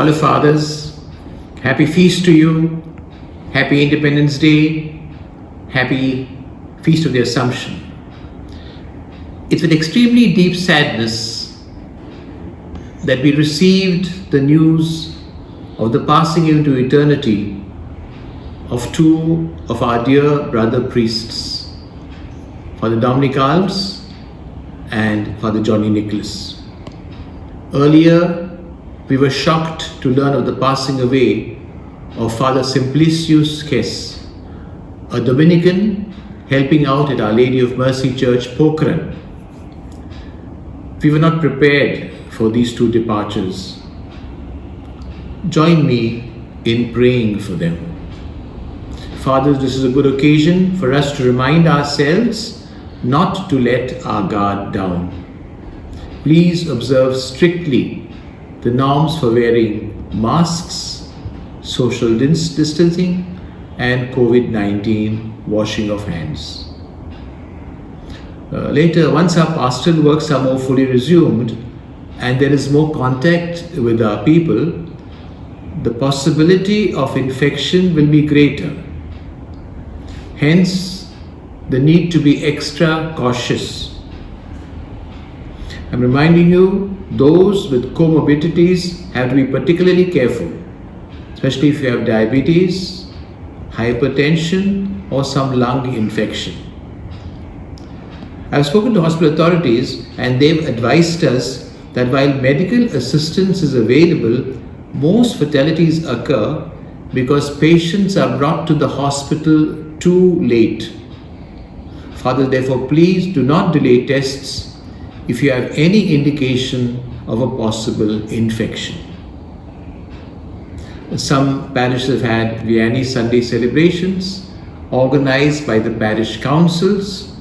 Hello, fathers. Happy feast to you. Happy Independence Day. Happy Feast of the Assumption. It's with extremely deep sadness that we received the news of the passing into eternity of two of our dear brother priests, Father Dominic Alves and Father Johnny Nicholas. Earlier, we were shocked to learn of the passing away of Father Simplicius Kes, a Dominican helping out at Our Lady of Mercy Church, Pokhran. We were not prepared for these two departures. Join me in praying for them. Fathers, this is a good occasion for us to remind ourselves not to let our guard down. Please observe strictly the norms for wearing masks, social distancing, and COVID-19 washing of hands. Later, once our pastoral works are more fully resumed and there is more contact with our people, the possibility of infection will be greater. Hence, the need to be extra cautious. I'm reminding you, those with comorbidities have to be particularly careful, especially if you have diabetes, hypertension, or some lung infection. I've spoken to hospital authorities and they've advised us that while medical assistance is available, most fatalities occur because patients are brought to the hospital too late. Father, therefore, please do not delay tests if you have any indication of a possible infection. Some parishes have had Vianney Sunday celebrations organized by the parish councils.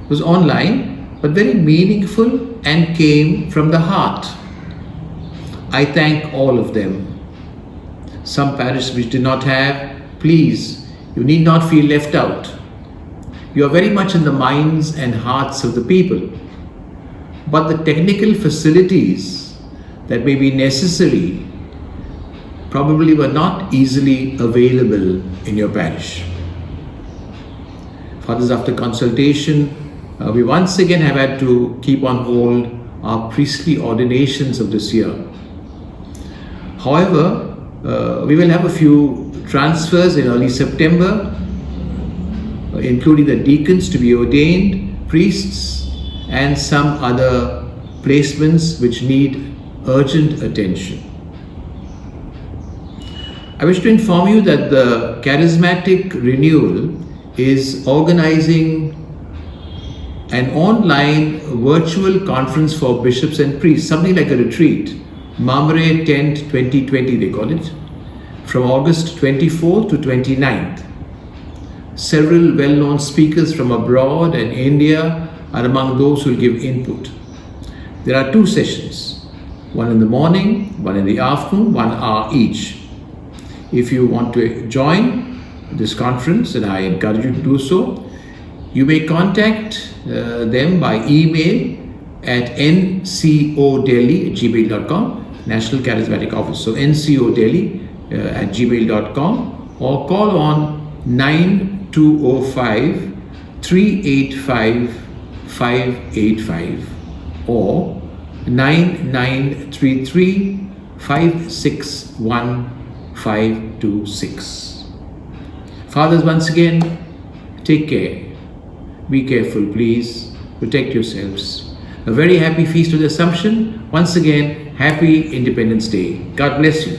It was online, but very meaningful and came from the heart. I thank all of them. Some parishes which did not have, please, you need not feel left out. You are very much in the minds and hearts of the people. But the technical facilities that may be necessary probably were not easily available in your parish. Fathers, after consultation, we once again have had to keep on hold our priestly ordinations of this year. However, we will have a few transfers in early September, including the deacons to be ordained, priests, and some other placements which need urgent attention. I wish to inform you that the Charismatic Renewal is organizing an online virtual conference for bishops and priests, something like a retreat, Mamre Tent 2020 they call it, from August 24th to 29th. Several well-known speakers from abroad and India are among those who will give input. There are two sessions, one in the morning, one in the afternoon, 1 hour each. If you want to join this conference, and I encourage you to do so, you may contact them by email at ncodelhi@gmail.com, National Charismatic Office. So ncodelhi@gmail.com, or call on 9205 385 585 or 9933 561 526. Fathers, once again, take care. Be careful, please. Protect yourselves. A very happy Feast of the Assumption. Once again, happy Independence Day. God bless you.